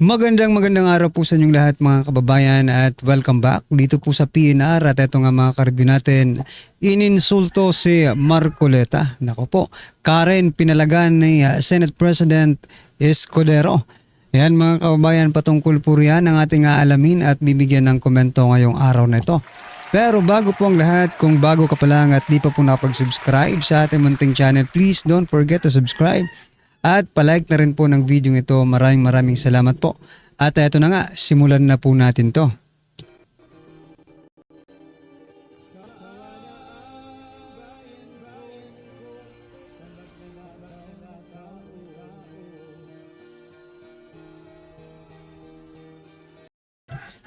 Magandang araw po sa inyong lahat mga kababayan at welcome back dito po sa PNR at eto nga mga ka-review natin. Ininsulto si Marcoleta. Nako po, Karen pinalagan ni Senate President Escudero. Yan mga kababayan, patungkol po riyan ang ating aalamin at bibigyan ng komento ngayong araw na ito. Pero bago po ang lahat, kung bago ka pa lang at di pa po nakapag-subscribe sa ating munting channel, please don't forget to subscribe. At palike na rin po ng video ito. Maraming salamat po. At eto na nga, simulan na po natin to.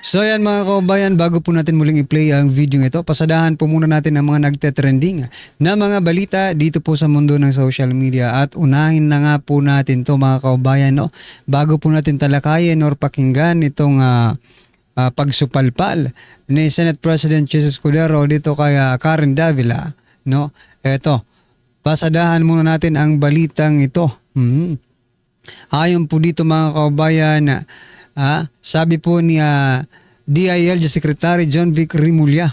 So yan mga kababayan, bago po natin muling i-play ang video ito, pasadahan po muna natin ang mga nagte-trending na mga balita dito po sa mundo ng social media. At unahin na nga po natin to mga kababayan, no? Bago po natin talakayin or pakinggan itong pagsupalpal ni Senate President Jesus Escudero dito kay Karen Davila, no? Eto, pasadahan muna natin ang balitang ito. Ayon po dito mga kababayan, sabi po ni DILG Secretary John Vic Rimulya,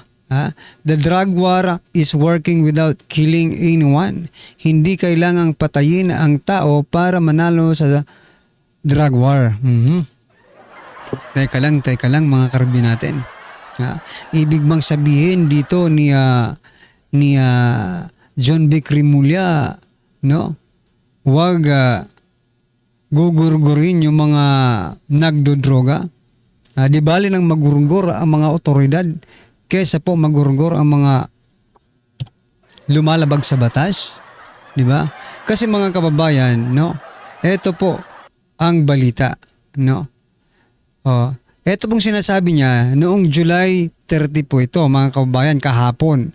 the drug war is working without killing anyone. Hindi kailangang patayin ang tao para manalo sa drug war. Teka lang mga karbi natin. Ibig bang sabihin dito ni John Vic Rimulya, no? Wag gugurgurin yung mga nagdodroga. Di bali nang magurunggor ang mga otoridad kaysa po magurunggor ang mga lumalabag sa batas. Di ba? Kasi mga kababayan, no? Ito po ang balita, no? Ito pong sinasabi niya noong July 30 po ito, mga kababayan, kahapon.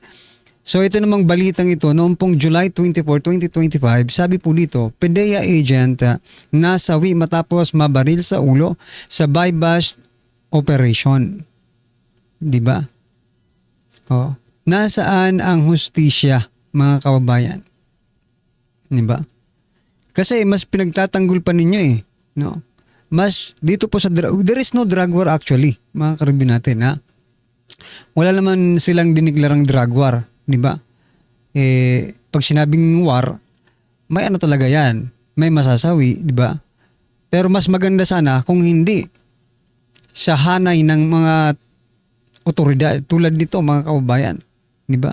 So ito namang balitang ito noong pong July 24, 2025, sabi po dito, PDEA agent nasawi matapos mabaril sa ulo sa bypass operation. Di ba? Nasaan ang hustisya mga kababayan? Di ba? Kasi mas pinagtatanggol pa ninyo no? Mas dito po sa there is no drug war actually, mga karibin natin Wala naman silang diniklarang drug war. Di ba? Pag sinabing war, may ano talaga yan. May masasawi, di ba? Pero mas maganda sana kung hindi sa hanay ng mga otoridad tulad nito mga kababayan. Di ba?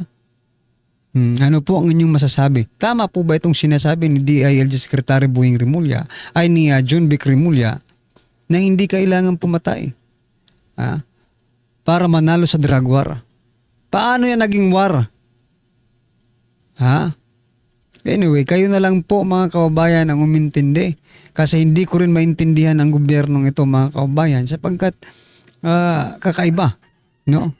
Ano po ang inyong masasabi? Tama po ba itong sinasabi ni DILG Secretary Boying Rimulya ay ni John Vic Rimulya na hindi kailangan pumatay para manalo sa drug war? Paano yan naging war? Anyway, kayo na lang po mga kababayan ang umintindi. Kasi hindi ko rin maintindihan ang gobyernong ito mga kababayan sapagkat kakaiba, no?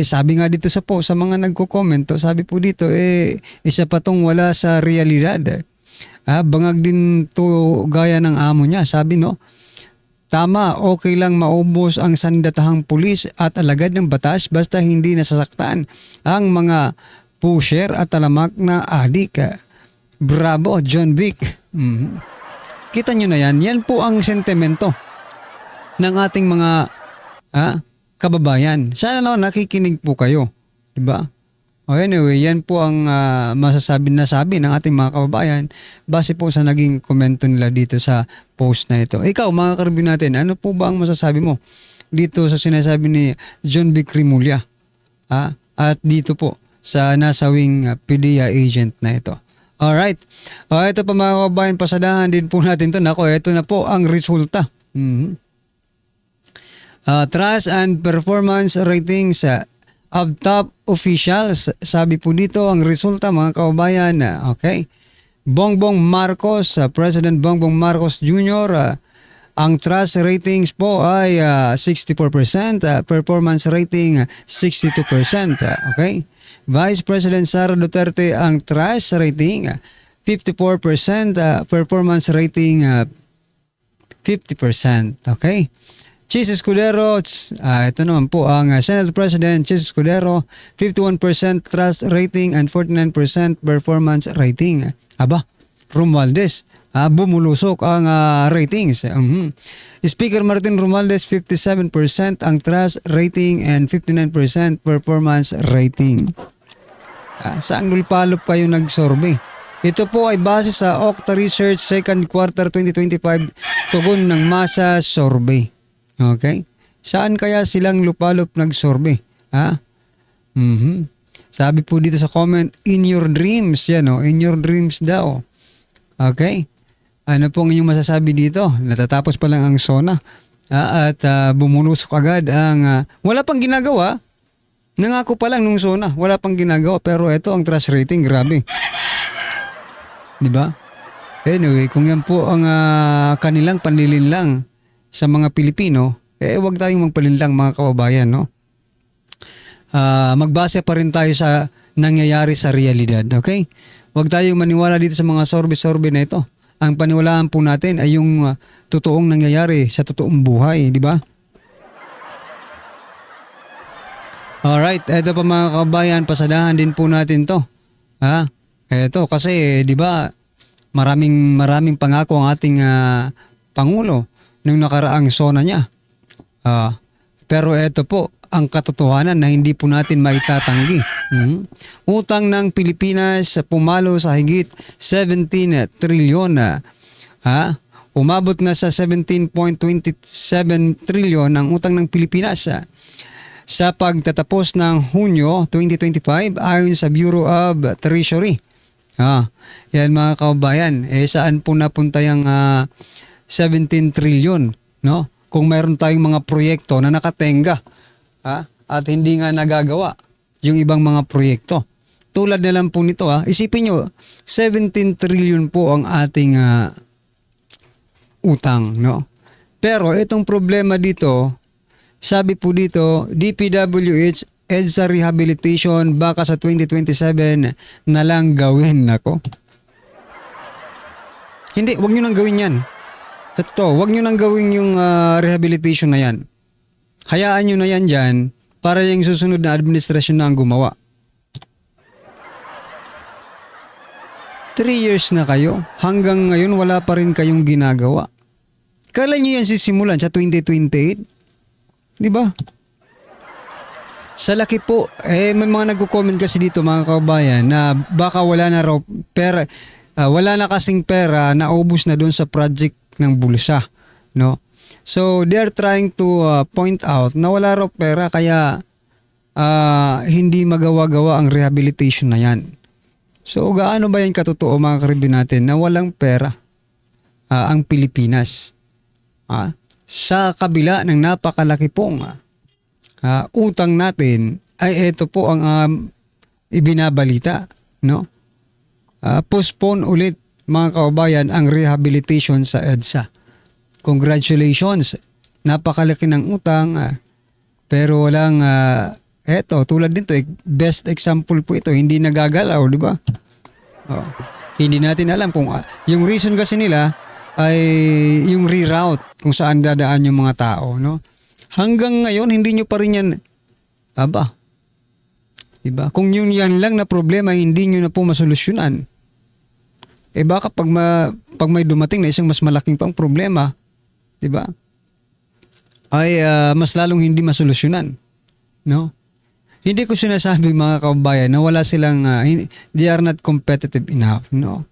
Sabi nga dito sa mga nagko-comment, sabi po dito, isa pa tong wala sa realidad. Bangag din to gaya ng amo niya, sabi no? Tama, okay lang maubos ang sandatahang pulis at alagad ng batas basta hindi nasasaktan ang mga pusher at talamak na adik. Bravo, John Vic. Kita nyo na yan. Yan po ang sentimento ng ating mga kababayan. Sana nakikinig po kayo. Diba? Anyway, yan po ang masasabi ng ating mga kababayan base po sa naging komento nila dito sa post na ito. Ikaw, mga karibin natin, ano po ba ang masasabi mo dito sa sinasabi ni John Vic Rimulya? At dito po sa nasawing PDEA agent na ito. Alright. Ito pa mga kababayan, pasadahan din po natin ito. Ito na po ang resulta. Trust and performance ratings of top officials. Sabi po dito ang resulta mga kababayan. Okay. Bongbong Marcos, President Bongbong Marcos Jr., ang trust ratings po ay 64%, performance rating 62%. Okay. Vice President Sara Duterte ang trust rating 54%, performance rating 50%. Okay? Chis Escudero, ito naman po ang Senate President Chis Escudero, 51% trust rating and 49% performance rating. Aba, Romualdez. Bumulusok ang ratings. Speaker Martin Romualdez 57% ang trust rating and 59% performance rating. Saang lulpalop kayo nag-survey? Ito po ay base sa Okta Research second quarter 2025 tugon ng masa survey. Okay? Saan kaya silang lupalop nag-survey? Sabi po dito sa comment, in your dreams. Yan in your dreams daw. Okay? Ano pong inyong masasabi dito? Natatapos pa lang ang SONA at bumulusok agad ang wala pang ginagawa. Nangako pa lang nung SONA, wala pang ginagawa pero ito ang trust rating, grabe. 'Di ba? Anyway, kung yan po ang kanilang panlilinlang sa mga Pilipino, huwag tayong magpalinlang mga kababayan, no? Magbase pa rin tayo sa nangyayari sa realidad, okay? Huwag tayong maniwala dito sa mga sorbe-sorbe na ito. Ang paniwalaan po natin ay yung totoong nangyayari sa totoong buhay, di ba? Alright, eto pa mga kabayan, pasadahan din po natin to. Eto kasi, di ba, maraming pangako ang ating Pangulo nung nakaraang SONA niya. Pero eto po, ang katotohanan na hindi po natin maitatanggi. Utang ng Pilipinas pumalo sa higit 17 trilyon. Umabot na sa 17.27 trilyon ang utang ng Pilipinas sa pagtatapos ng Hunyo 2025 ayon sa Bureau of Treasury. Yan mga kababayan, saan po napunta yung 17 trilyon, no? Kung mayroon tayong mga proyekto na nakatenga at hindi nga nagagawa yung ibang mga proyekto. Tulad na lang po nito, isipin nyo, 17 trillion po ang ating utang, no? Pero itong problema dito, sabi po dito, DPWH EDSA rehabilitation baka sa 2027 na lang gawin. Nako. Hindi, wag nyo nang gawin yan. Wag nyo nang gawin yung rehabilitation na yan. Hayaan nyo na yan dyan para yung susunod na administrasyon na ang gumawa. 3 years na kayo, hanggang ngayon wala pa rin kayong ginagawa. Kailan nyo yan sisimulan? Sa 2028? Di ba? Sa laki po, may mga nagko-comment kasi dito mga kababayan na baka wala na raw pera, wala na kasing pera, naubos na doon sa project ng bulsa, no? So, they're trying to point out na wala raw pera kaya hindi magawa-gawa ang rehabilitation na yan. So, gaano ba yan katotoo mga karibin natin na walang pera ang Pilipinas? Sa kabila ng napakalaki pong utang natin ay ito po ang ibinabalita, no? Postpone ulit mga kababayan ang rehabilitation sa EDSA. Congratulations, napakalaki ng utang pero walang tulad nito, best example po ito, hindi nagagalaw, di ba? Hindi natin alam kung yung reason kasi nila ay yung reroute kung saan dadaan yung mga tao, no? Hanggang ngayon hindi nyo pa rin yan diba? Kung yun yan lang na problema hindi nyo na po masolusyonan, baka pag may dumating na isang mas malaking pang problema, diba? Ay mas lalong hindi masolusyonan, no? Hindi ko sinasabi mga kababayan na wala silang they are not competitive enough, no?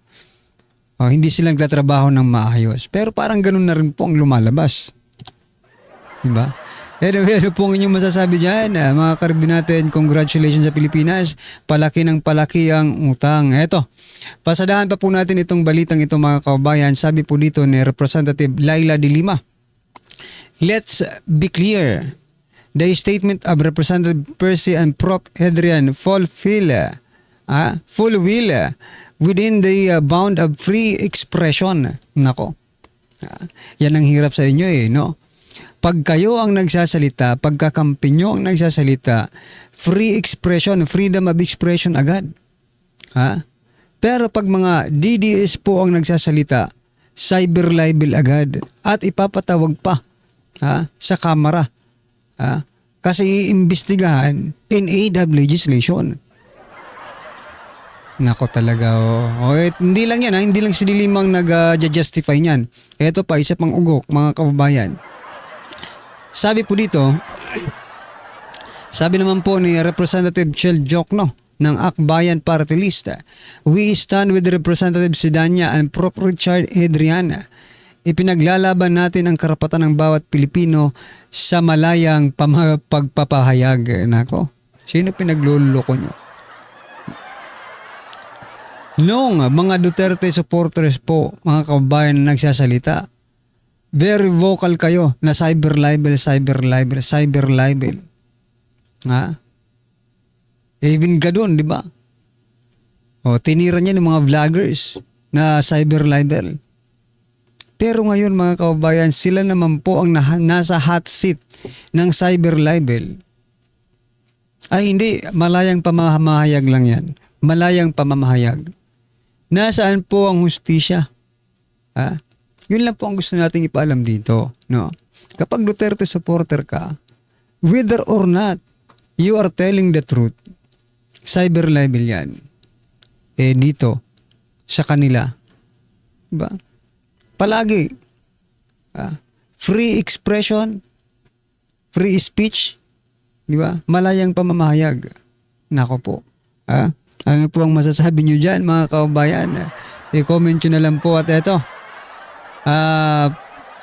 Hindi silang tatrabaho ng maayos. Pero parang ganun na rin po ang lumalabas. Diba? Ano po ang inyong masasabi dyan? Mga karibin natin, congratulations sa Pilipinas. Palaki ng palaki ang utang. Eto, pasadahan pa po natin itong balitang ito mga kababayan. Sabi po dito ni Representative Laila de Lima. Let's be clear. The statement of Representative Percy and Prof. Adrian fulfill within the bound of free expression. Nako. Yan ang hirap sa inyo no? Pag kayo ang nagsasalita, pagkakampi nyo ang nagsasalita, free expression, freedom of expression agad. Pero pag mga DDS po ang nagsasalita, cyber libel agad at ipapatawag pa sa kamera. Kasi iimbestigahan in aid of legislation. Nako talaga, hindi lang yan, hindi lang si Dilimang nag-justify niyan. Ito pa, isa pang ugok, mga kababayan. Sabi po dito, sabi naman po ni Representative Chel Jokno ng Akbayan Party List, we stand with Representative Sidania and Prof. Richard Adriana. Ipinaglalaban natin ang karapatan ng bawat Pilipino sa malayang pagpapahayag. Nako, sino pinagluloko nyo? Noong mga Duterte supporters po, mga kababayan na nagsasalita, very vocal kayo na cyber libel. Ha? Even ka doon, di ba? Tinira niya ng mga vloggers na cyber libel. Pero ngayon mga kababayan, sila naman po ang nasa hot seat ng cyber libel. Ay hindi, malayang pamamahayag lang yan. Malayang pamamahayag. Nasaan po ang hustisya? Ha? Yun lang po ang gusto nating ipaalam dito. No? Kapag Duterte supporter ka, whether or not you are telling the truth, cyber libel yan. Dito, sa kanila. Diba? Palagi. Free expression, free speech, diba? Malayang pamamahayag. Nako po. Ano po ang masasabi nyo dyan, mga kababayan? I-comment nyo na lang po. At eto,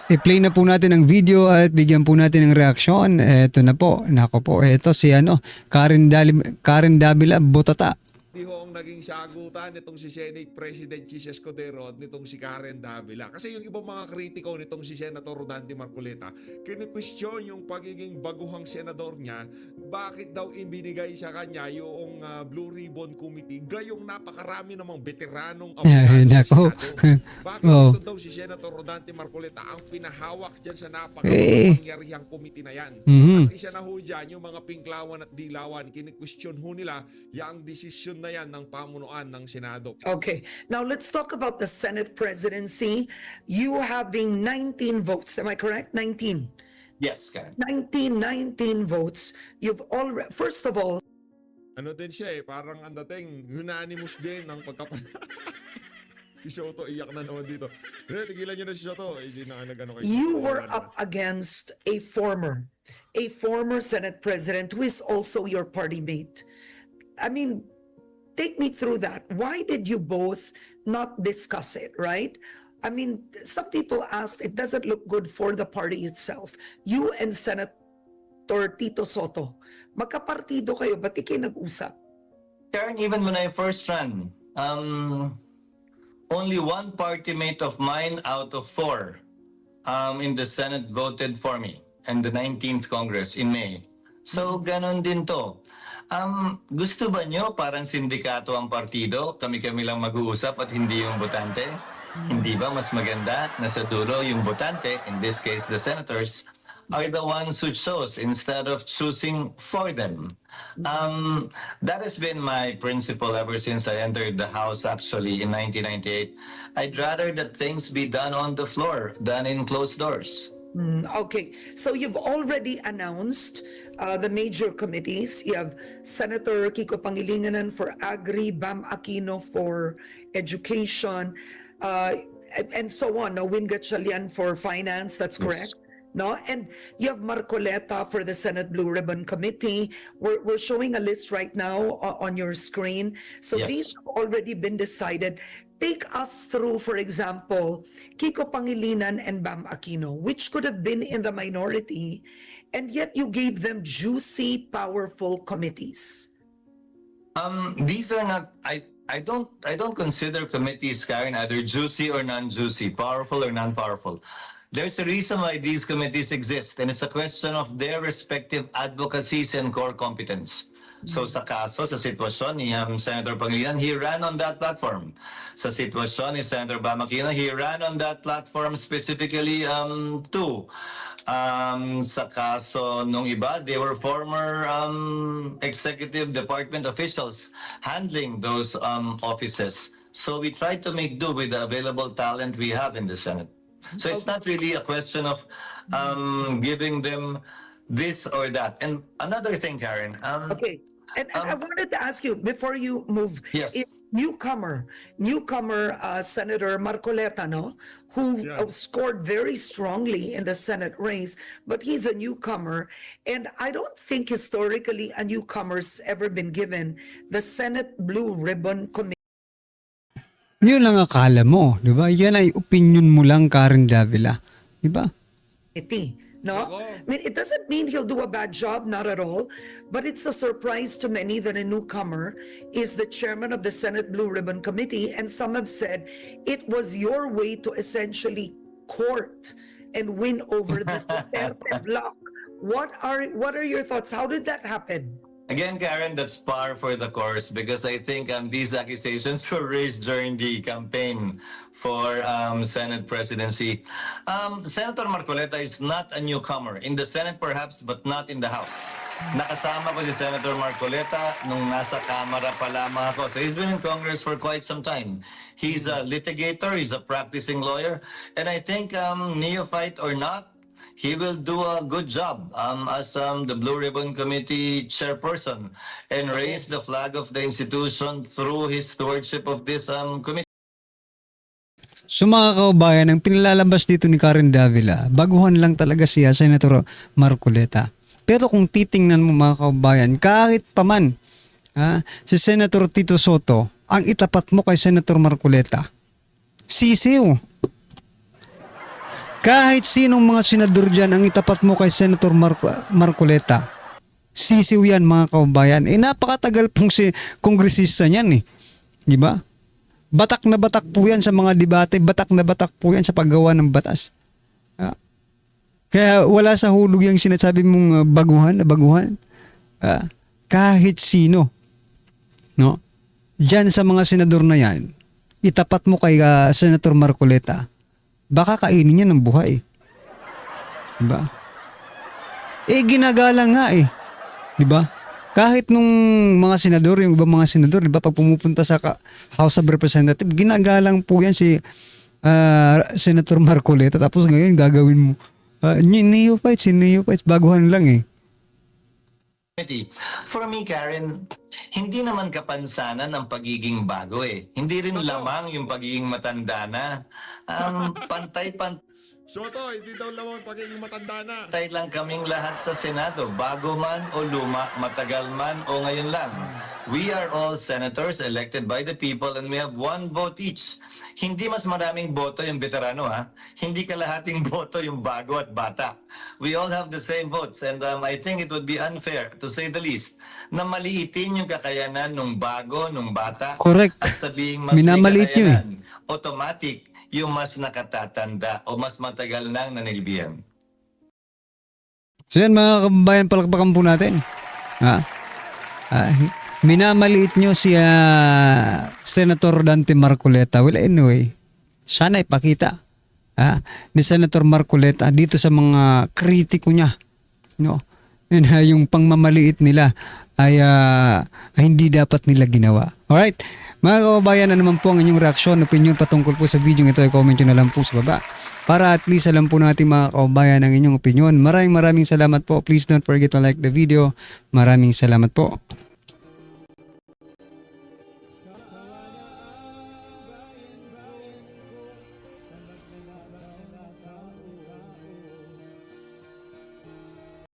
i-play na po natin ang video at bigyan po natin ng reaksyon. Eto na po. Nako po. Eto si Karen Davila Botata. Di ho ang naging sagutan nitong si Senate President Chis Escudero at nitong si Karen Davila. Kasi yung ibang mga kritiko nitong si Senator Rodante Marcoleta, kinu-question yung pagiging baguhang senador niya, bakit daw ibinigay sa kanya yung Blue Ribbon Committee, gayong napakarami namang veteranong abogado sa Senado. Bakit ito daw si Senator Rodante Marcoleta ang pinahawak dyan sa napakapangyarihang committee na yan? At isa na ho dyan, yung mga pinklawan at dilawan, kinu-question ho nila yung desisyon na yan ng pamunuan ng Senado. Okay, now let's talk about the Senate presidency. You having 19 votes, am I correct? 19. Yes, Karen. 19 votes. You've already, first of all, Ano din siya parang ang dating unanimous din ng Si Soto iyak na naman dito. Tigilan nyo na si Soto. Hindi na nag-ano kayo. you were up against a former Senate president who is also your party mate. I mean, take me through that. Why did you both not discuss it, right? I mean, some people asked, it doesn't look good for the party itself. You and Senator Tito Soto, magkapartido kayo, ba't di kayo nag-usap? Karen, even when I first ran, only one party mate of mine out of 4 in the Senate voted for me in the 19th Congress in May. So, ganon din to. Gusto ba nyo parang sindikato ang partido? Kami-kami lang mag-uusap at hindi yung botante? Hindi ba mas maganda na sa dulo yung botante, in this case the senators, are the ones who chose instead of choosing for them? That has been my principle ever since I entered the House actually in 1998. I'd rather that things be done on the floor than in closed doors. Okay, so you've already announced the major committees. You have Senator Kiko Pangilinan for Agri, Bam Aquino for Education, and so on. No, Win Gatchalian for Finance, that's correct. No, and you have Marcoleta for the Senate Blue Ribbon Committee. We're showing a list right now on your screen. So Yes. these have already been decided. Take us through, for example, Kiko Pangilinan and Bam Aquino, which could have been in the minority, and yet you gave them juicy, powerful committees. These are not. I don't consider committees, Karen, either juicy or non-juicy, powerful or non-powerful. There's a reason why these committees exist, and it's a question of their respective advocacies and core competence. So sa kaso, sa sitwasyon ni Senator Pangilinan, he ran on that platform. Sa sitwasyon ni Senator Bam Aquino, he ran on that platform specifically too. Sa kaso nung iba, they were former executive department officials handling those offices. So we tried to make do with the available talent we have in the Senate. So it's not really a question of giving them this or that. And another thing, Karen. Okay. And I wanted to ask you, before you move, Yes. newcomer Senator Marcoleta, no, who Yeah. scored very strongly in the Senate race, but he's a newcomer, and I don't think historically a newcomer's ever been given the Senate Blue Ribbon Committee. Yun lang akala mo, di ba? Yan ay opinion mo lang, Karen Davila. Di ba? No, Nako. I mean, it doesn't mean he'll do a bad job, not at all. But it's a surprise to many that a newcomer is the chairman of the Senate Blue Ribbon Committee. And some have said it was your way to essentially court and win over the Duterte bloc. What are your thoughts? How did that happen? Again, Karen, that's par for the course because I think these accusations were raised during the campaign for Senate presidency. Senator Marcoleta is not a newcomer. In the Senate perhaps, but not in the House. Nakasama ko si Senator Marcoleta nung nasa Kamara pa lamang ako. So he's been in Congress for quite some time. He's a litigator, he's a practicing lawyer, and I think neophyte or not, he will do a good job as the Blue Ribbon Committee chairperson and raise the flag of the institution through his stewardship of this committee. So mga kaubayan, ang pinilalabas dito ni Karen Davila, baguhan lang talaga siya, Senator Marcoleta. Pero kung titingnan mo mga kaubayan, kahit paman si Senator Tito Soto, ang itapat mo kay Senator Marcoleta, sisiw. Kahit sinong mga senador dyan ang itapat mo kay Senator Marcoleta, sisiw yan mga kaubayan. Napakatagal pong si kongresista niyan eh. Di ba? Batak na batak po yan sa mga debate, batak na batak po yan sa paggawa ng batas. Kaya wala sa hulog yung sinasabi mong baguhan. Kahit sino. No? Dyan sa mga senador na yan, itapat mo kay Senator Marcoleta, baka kainin niya ng buhay. Diba? Ginagalang nga eh. Diba? Kahit nung mga senador, yung ibang mga senador, diba, pag pumupunta sa House of Representatives, ginagalang po yan si Senator Marcoleta. Tapos ngayon, gagawin mo. Neophytes, baguhan lang eh. For me, Karen, hindi naman kapansanan ang pagiging bago eh. Hindi rin lamang yung pagiging matanda na. Pantay-pantay Soto, hindi daw lamang pagiging matanda na. lang kaming lahat sa Senado. Bago man o luma, matagal man o ngayon lang. We are all senators elected by the people and we have one vote each. Hindi mas maraming boto yung veterano ha. Hindi kalahating boto yung bago at bata. We all have the same votes and I think it would be unfair, to say the least, na maliitin yung kakayanan ng bago, ng bata. Correct. At sabihing mas Minamaliit nyo eh. automatic yung mas nakatatanda o mas matagal nang nanilbihan. So yan mga kababayan, palakpakan po natin. Minamaliit nyo si Senator Dante Marcoleta. Well anyway, sana ipakita ni Senator Marcoleta dito sa mga kritiko niya, no? Yung pangmamaliit nila ay hindi dapat nila ginawa. Alright, mga kababayan, na naman po ang inyong reaksyon, opinion patungkol po sa video ito, ay comment nyo na lang po sa baba. Para at least alam po natin mga kababayan ang inyong opinion. Maraming salamat po. Please don't forget to like the video. Maraming salamat po.